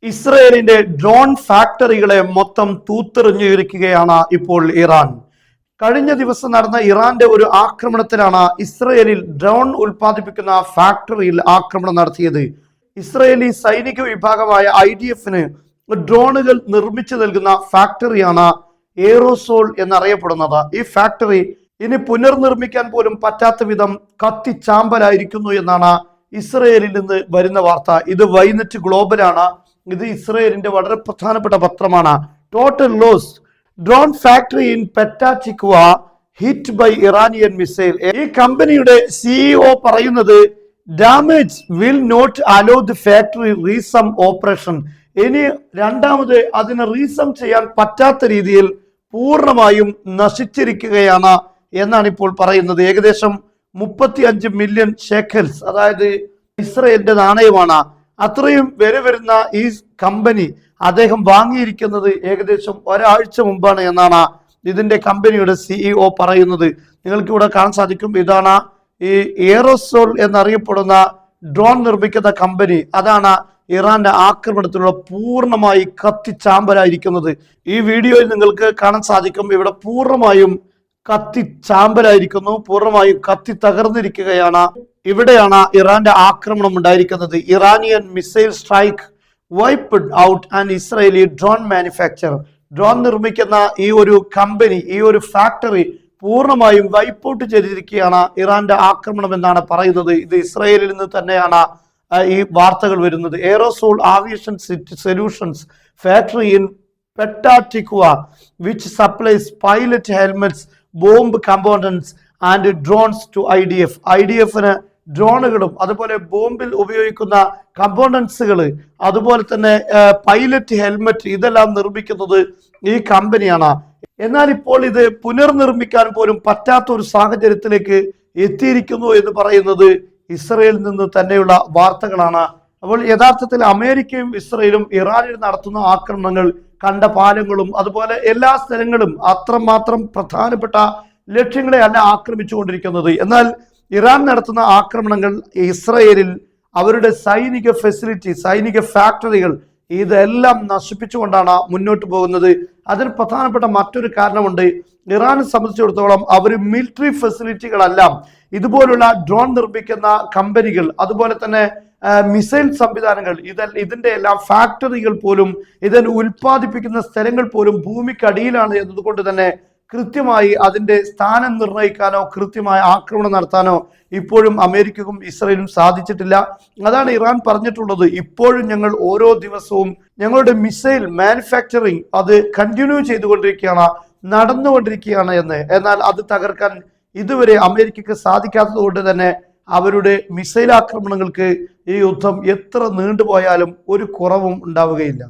ഇസ്രയേലിന്റെ ഡ്രോൺ ഫാക്ടറികളെ മൊത്തം തൂത്തെറിഞ്ഞിരിക്കുകയാണ് ഇപ്പോൾ ഇറാൻ. കഴിഞ്ഞ ദിവസം നടന്ന ഇറാന്റെ ഒരു ആക്രമണത്തിലാണ് ഇസ്രയേലിൽ ഡ്രോൺ ഉൽപ്പാദിപ്പിക്കുന്ന ഫാക്ടറിയിൽ ആക്രമണം നടത്തിയത്. ഇസ്രയേലി സൈനിക വിഭാഗമായ IDF-ന് ഡ്രോണുകൾ നിർമ്മിച്ചു നൽകുന്ന ഫാക്ടറിയാണ് എയറോസോൾ എന്നറിയപ്പെടുന്നത്. ഈ ഫാക്ടറി ഇനി പുനർനിർമ്മിക്കാൻ പോലും പറ്റാത്ത വിധം കത്തിച്ചാമ്പലായിരിക്കുന്നു എന്നാണ് ഇസ്രയേലിൽ നിന്ന് വരുന്ന വാർത്ത. ഇത് വൈനെറ്റ് ഗ്ലോബലാണ്. ഇത് ഇസ്രയേലിന്റെ വളരെ പ്രധാനപ്പെട്ട പത്രമാണ്. Total loss drone factory in Petah Tikva hit by Iranian missile. ഈ കമ്പനിയുടെ CEO പറയുന്നത് damage will not allow the factory resume operation. ഇനി രണ്ടാമത് അതിനെ റീസം ചെയ്യാൻ പറ്റാത്ത രീതിയിൽ പൂർണ്ണമായും നശിച്ചിരിക്കുകയാണ് എന്നാണ് ഇപ്പോൾ പറയുന്നത്. ഏകദേശം 35 മില്യൺ ഷെക്കൽസ്, അതായത് ഇസ്രയേലിന്റെ നാണയമാണ്. അത്രയും വില വരുന്ന ഈ കമ്പനി അദ്ദേഹം വാങ്ങിയിരിക്കുന്നത് ഏകദേശം ഒരാഴ്ച മുമ്പാണ് എന്നാണ് ഇതിന്റെ കമ്പനിയുടെ CEO പറയുന്നത്. നിങ്ങൾക്ക് ഇവിടെ കാണാൻ സാധിക്കും. ഇതാണ് ഈ എയറോസോൾ എന്നറിയപ്പെടുന്ന ഡ്രോൺ നിർമ്മിക്കുന്ന കമ്പനി. അതാണ് ഇറാന്റെ ആക്രമണത്തിലുള്ള പൂർണ്ണമായി കത്തിച്ചാമ്പലായിരിക്കുന്നത്. ഈ വീഡിയോയിൽ നിങ്ങൾക്ക് കാണാൻ സാധിക്കും. ഇവിടെ പൂർണ്ണമായും കത്തിച്ചാമ്പലായിരിക്കുന്നു, പൂർണ്ണമായും കത്തി തകർന്നിരിക്കുകയാണ്. ഇവിടെയാണ് ഇറാന്റെ ആക്രമണം ഉണ്ടായിരിക്കുന്നത്. Iranian missile strike wiped out and Israeli drone manufacture. Drone നിർമ്മിക്കുന്ന ഈ ഒരു കമ്പനി, ഈ ഒരു ഫാക്ടറി പൂർണ്ണമായും വൈപ്പ് ഔട്ട് ചെയ്തിരിക്കുകയാണ് ഇറാന്റെ ആക്രമണം എന്നാണ് പറയുന്നത്. ഇത് ഇസ്രായേലിൽ നിന്ന് തന്നെയാണ് ഈ വാർത്തകൾ വരുന്നത്. Aerosol aviation solutions factory in Petah Tikva which supplies pilot helmets, bomb components and drones to IDF-ന് ഡ്രോണുകളും അതുപോലെ ബോംബിൽ ഉപയോഗിക്കുന്ന കമ്പോണൻസുകൾ, അതുപോലെ തന്നെ പൈലറ്റ് ഹെൽമെറ്റ്, ഇതെല്ലാം നിർമ്മിക്കുന്നത് ഈ കമ്പനിയാണ്. എന്നാൽ ഇപ്പോൾ ഇത് പുനർനിർമ്മിക്കാൻ പോലും പറ്റാത്ത ഒരു സാഹചര്യത്തിലേക്ക് എത്തിയിരിക്കുന്നു എന്ന് പറയുന്നത് ഇസ്രയേലിൽ നിന്ന് തന്നെയുള്ള വാർത്തകളാണ്. അപ്പോൾ യഥാർത്ഥത്തിൽ അമേരിക്കയും ഇസ്രയേലും ഇറാനിൽ നടത്തുന്ന ആക്രമണങ്ങൾ, കണ്ട പാലങ്ങളും അതുപോലെ എല്ലാ സ്ഥലങ്ങളും അത്രമാത്രം പ്രധാനപ്പെട്ട ലക്ഷ്യങ്ങളെ അല്ല ആക്രമിച്ചുകൊണ്ടിരിക്കുന്നത്. എന്നാൽ ഇറാൻ നടത്തുന്ന ആക്രമണങ്ങൾ ഇസ്രയേലിൽ അവരുടെ സൈനിക ഫെസിലിറ്റി, സൈനിക ഫാക്ടറികൾ, ഇതെല്ലാം നശിപ്പിച്ചുകൊണ്ടാണ് മുന്നോട്ട് പോകുന്നത്. അതിന് പ്രധാനപ്പെട്ട മറ്റൊരു കാരണമുണ്ട്. ഇറാനെ സംബന്ധിച്ചിടത്തോളം അവർ മിലിറ്ററി ഫെസിലിറ്റികളെല്ലാം ഇതുപോലുള്ള ഡ്രോൺ നിർമ്മിക്കുന്ന കമ്പനികൾ, അതുപോലെ തന്നെ മിസൈൽ സംവിധാനങ്ങൾ, ഇതിന്റെ എല്ലാം ഫാക്ടറികൾ പോലും, ഇതിന് ഉൽപ്പാദിപ്പിക്കുന്ന സ്ഥലങ്ങൾ പോലും ഭൂമിക്കടിയിലാണ് എന്നതുകൊണ്ട് തന്നെ കൃത്യമായി അതിന്റെ സ്ഥാനം നിർണ്ണയിക്കാനോ കൃത്യമായ ആക്രമണം നടത്താനോ ഇപ്പോഴും അമേരിക്കക്കും ഇസ്രയേലും സാധിച്ചിട്ടില്ല. അതാണ് ഇറാൻ പറഞ്ഞിട്ടുള്ളത്. ഇപ്പോഴും ഞങ്ങൾ ഓരോ ദിവസവും ഞങ്ങളുടെ മിസൈൽ മാനുഫാക്ചറിങ് അത് കണ്ടിന്യൂ ചെയ്തുകൊണ്ടിരിക്കുകയാണ്, നടന്നുകൊണ്ടിരിക്കുകയാണ് എന്ന്. എന്നാൽ അത് തകർക്കാൻ ഇതുവരെ അമേരിക്കക്ക് സാധിക്കാത്തത് കൊണ്ട് തന്നെ അവരുടെ മിസൈൽ ആക്രമണങ്ങൾക്ക് ഈ യുദ്ധം എത്ര നീണ്ടുപോയാലും ഒരു കുറവും ഉണ്ടാവുകയില്ല.